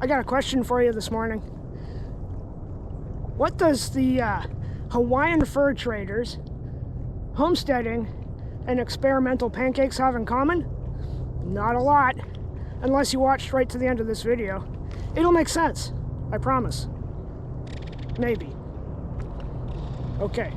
I got a question for you this morning. What does the Hawaiian fur traders, homesteading, and experimental pancakes have in common? Not a lot, unless you watched right to the end of this video. It'll make sense, I promise. Maybe. Okay.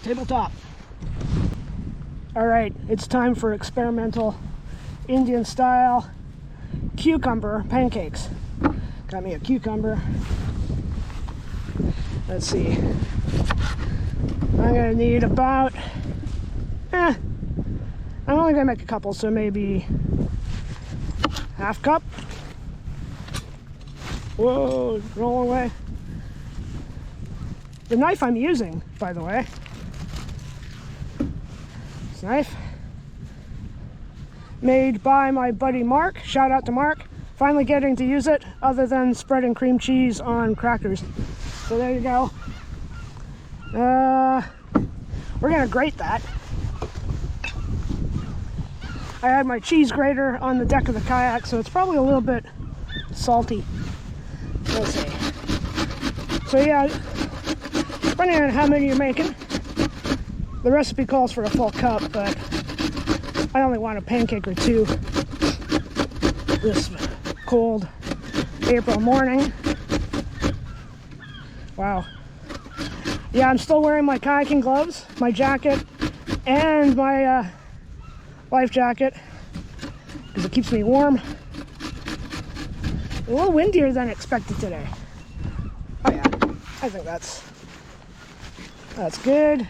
Tabletop. All right, it's time for experimental Indian style cucumber pancakes. Got me a cucumber. Let's see. I'm gonna need about, I'm only gonna make a couple, so maybe half cup. Whoa, roll away. The knife I'm using, by the way, this knife, made by my buddy Mark. Shout out to Mark. Finally getting to use it other than spreading cream cheese on crackers. So there you go. We're gonna grate that. I had my cheese grater on the deck of the kayak, so it's probably a little bit salty. Let's see. So yeah, depending on how many you're making, the recipe calls for a full cup, but I only want a pancake or two this cold April morning. Wow. Yeah, I'm still wearing my kayaking gloves, my jacket, and my life jacket, because it keeps me warm. A little windier than expected today. Oh yeah, I think that's good.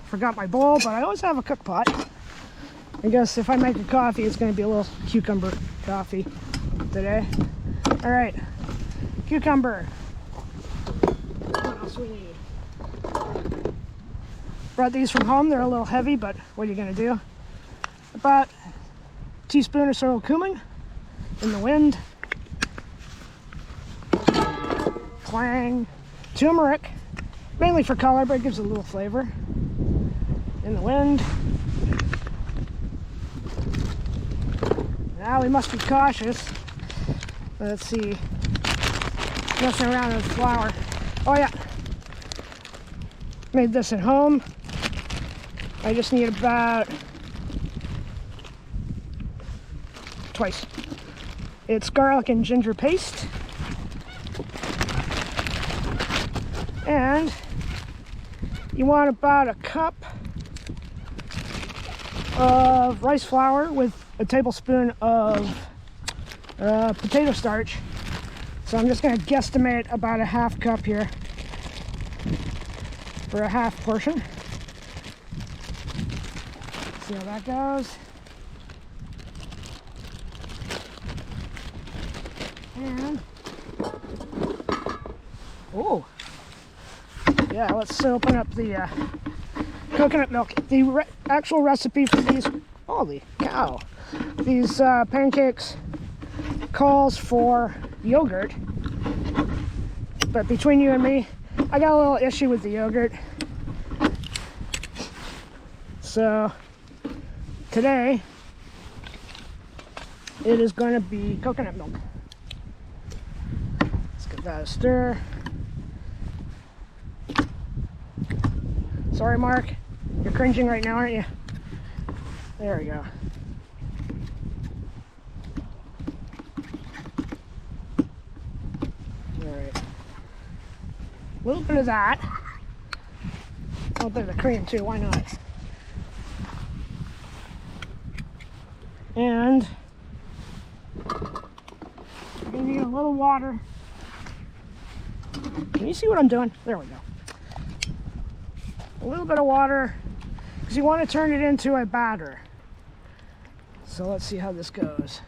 Forgot my bowl, but I always have a cook pot. I guess if I make a coffee, it's going to be a little cucumber coffee today. All right, cucumber. What else we need? Brought these from home. They're a little heavy, but what are you going to do? About a teaspoon or so of cumin in the wind. Clang. Turmeric, mainly for color, but it gives a little flavor. In the wind. Now we must be cautious. Let's see. Messing around with flour. Oh yeah. Made this at home. I just need about twice. It's garlic and ginger paste. And you want about a cup of rice flour with a tablespoon of potato starch. So I'm just going to guesstimate about a half cup here for a half portion. See how that goes. And oh yeah, let's open up the coconut milk. The actual recipe for these, holy cow, these pancakes calls for yogurt. But between you and me, I got a little issue with the yogurt. So today, it is going to be coconut milk. Let's give that a stir. Sorry, Mark. You're cringing right now, aren't you? There we go. A little bit of that. A little bit of the cream too, why not? And we're gonna need a little water. Can you see what I'm doing? There we go. A little bit of water, because you want to turn it into a batter. So let's see how this goes.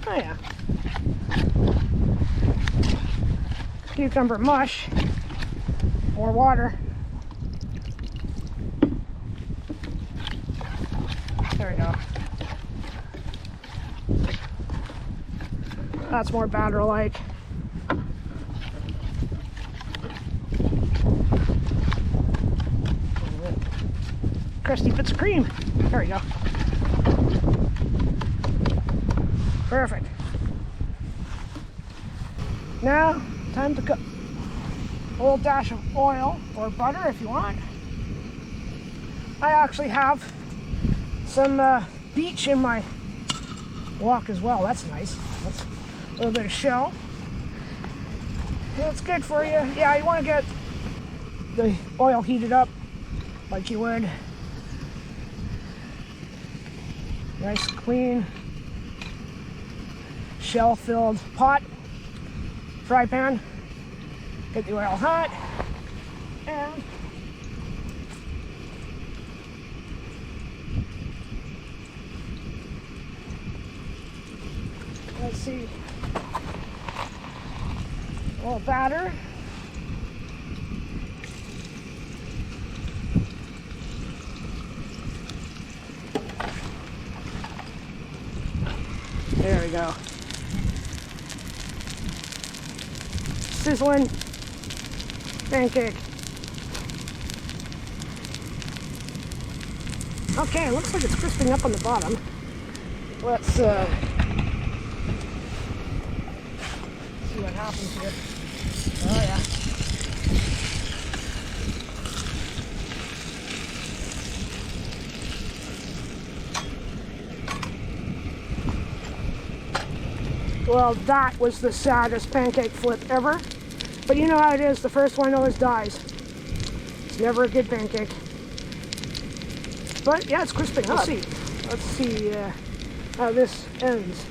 Oh yeah. Cucumber mush. More water. There we go. That's more batter-like. Crusty bits of cream. There we go. Perfect. Now, time to cook. A little dash of oil or butter if you want. I actually have some beech in my wok as well. That's nice. That's a little bit of shell. It's good for you. Yeah, you want to get the oil heated up like you would. Nice, clean, shell-filled pot, fry pan. Get the oil hot, and let's see, a little batter. There we go. Sizzling pancake. Okay, it looks like it's crisping up on the bottom. Let's see what happens here. Oh yeah. Well, that was the saddest pancake flip ever. But you know how it is, the first one always dies. It's never a good pancake. But yeah, it's crisping up. Let's see how this ends.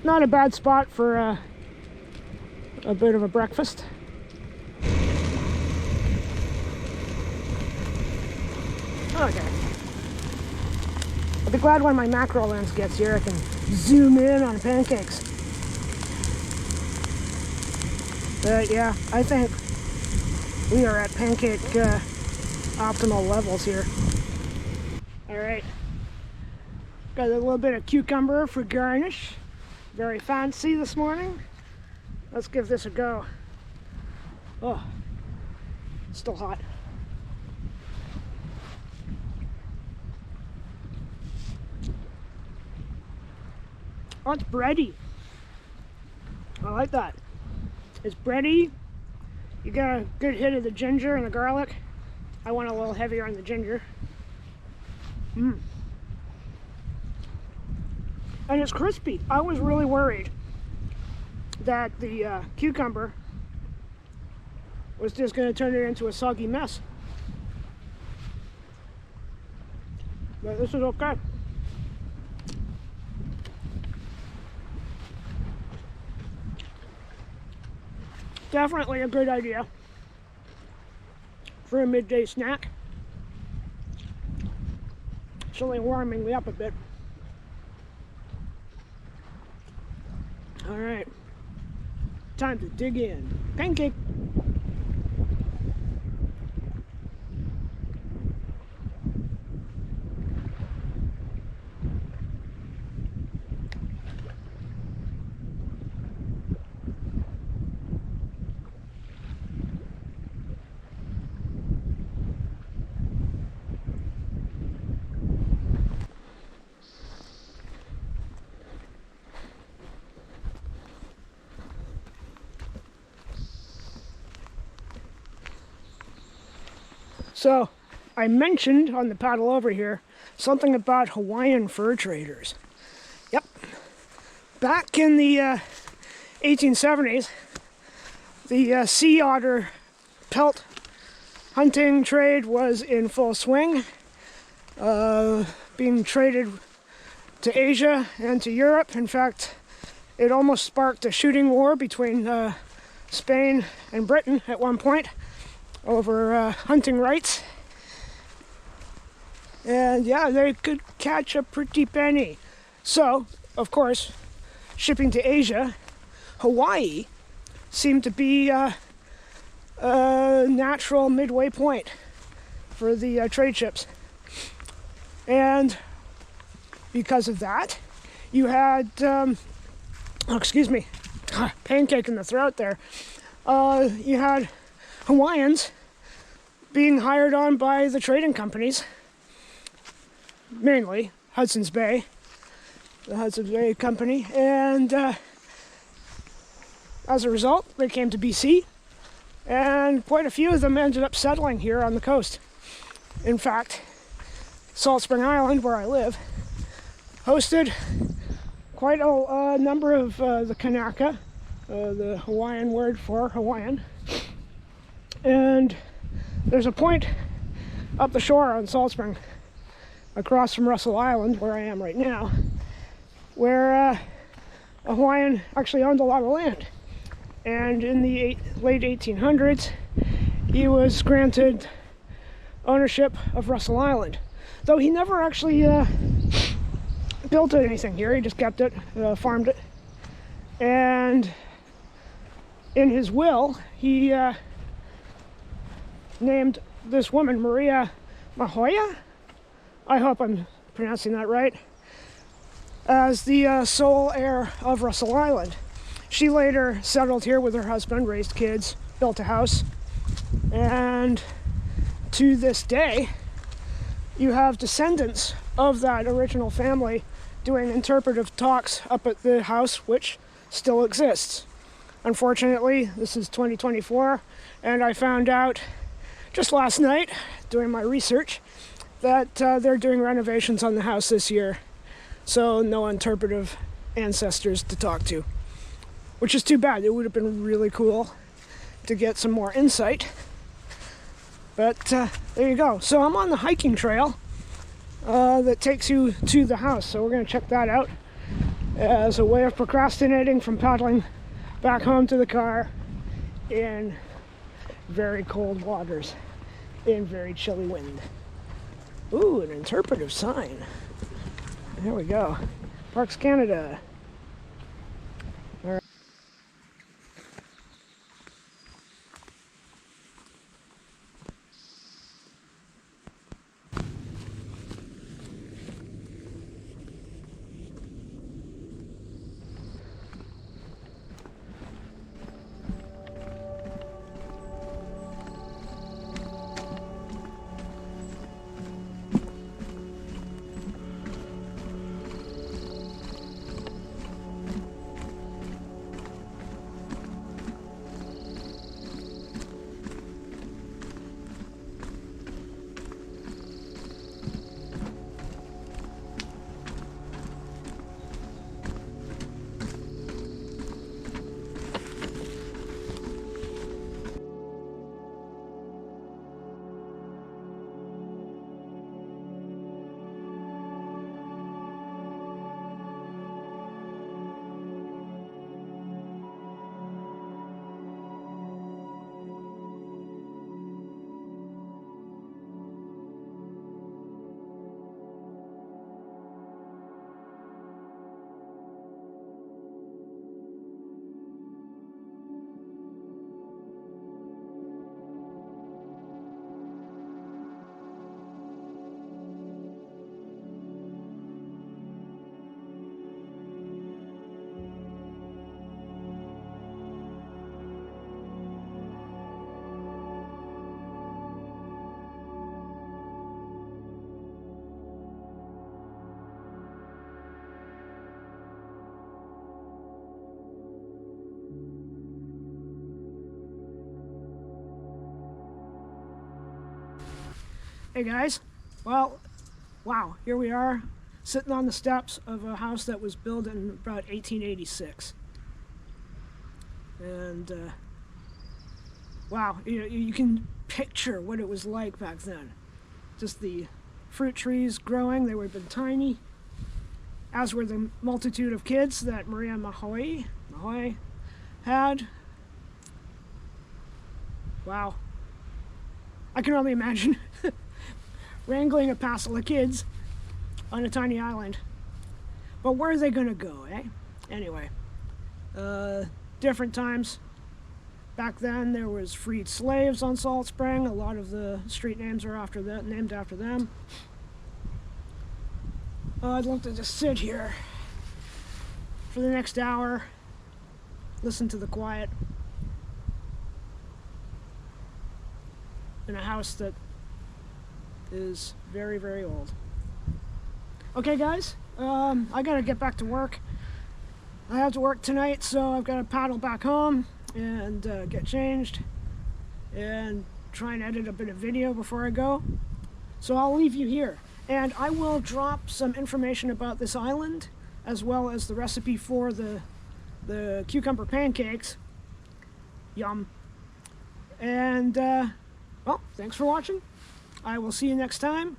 Not a bad spot for a bit of a breakfast. Okay. I'll be glad when my macro lens gets here, I can zoom in on pancakes. But yeah, I think we are at pancake optimal levels here. All right, got a little bit of cucumber for garnish. Very fancy this morning. Let's give this a go. Oh, it's still hot. Oh, it's bready. I like that. It's bready. You got a good hit of the ginger and the garlic. I want a little heavier on the ginger. And it's crispy. I was really worried that the cucumber was just going to turn it into a soggy mess. But this is okay. Definitely a good idea for a midday snack. It's only warming me up a bit. All right, time to dig in. Pancake. So, I mentioned on the paddle over here something about Hawaiian fur traders. Yep. Back in the 1870s, the sea otter pelt hunting trade was in full swing, being traded to Asia and to Europe. In fact, it almost sparked a shooting war between Spain and Britain at one point over hunting rights. And yeah, they could catch a pretty penny. So, of course, shipping to Asia, Hawaii seemed to be a natural midway point for the trade ships. And because of that, you had, pancake in the throat there. You had Hawaiians being hired on by the trading companies, mainly Hudson's Bay, the Hudson's Bay Company, and as a result, they came to BC, and quite a few of them ended up settling here on the coast. In fact, Salt Spring Island, where I live, hosted quite a number of the Kanaka, the Hawaiian word for Hawaiian. And there's a point up the shore on Salt Spring, across from Russell Island, where I am right now, where a Hawaiian actually owned a lot of land. And in the late 1800s, he was granted ownership of Russell Island. Though he never actually built anything here, he just kept it, farmed it. And in his will, he named this woman, Maria Mahoya, I hope I'm pronouncing that right, as the sole heir of Russell Island. She later settled here with her husband, raised kids, built a house, and to this day, you have descendants of that original family doing interpretive talks up at the house, which still exists. Unfortunately, this is 2024, and I found out just last night, doing my research, that they're doing renovations on the house this year, so no interpretive ancestors to talk to, which is too bad. It would have been really cool to get some more insight, but there you go. So I'm on the hiking trail that takes you to the house, so we're going to check that out as a way of procrastinating from paddling back home to the car in very cold waters, in very chilly wind. Ooh, an interpretive sign. There we go. Parks Canada. All right. Hey guys, well, wow, here we are sitting on the steps of a house that was built in about 1886. And wow, you can picture what it was like back then. Just the fruit trees growing, they would have been tiny, as were the multitude of kids that Maria Mahoi had. Wow. I can only imagine wrangling a passel of kids on a tiny island. But where are they gonna go, eh? Anyway, different times. Back then there was freed slaves on Salt Spring. A lot of the street names are named after them. I'd love to just sit here for the next hour, listen to the quiet in a house that is very, very old. Okay guys, I gotta get back to work. I have to work tonight, so I've got to paddle back home and get changed and try and edit a bit of video before I go. So I'll leave you here, and I will drop some information about this island as well as the recipe for the cucumber pancakes. Yum. And well, thanks for watching. I will see you next time.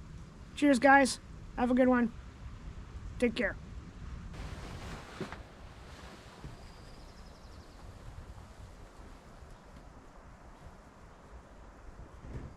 Cheers guys, have a good one. Take care.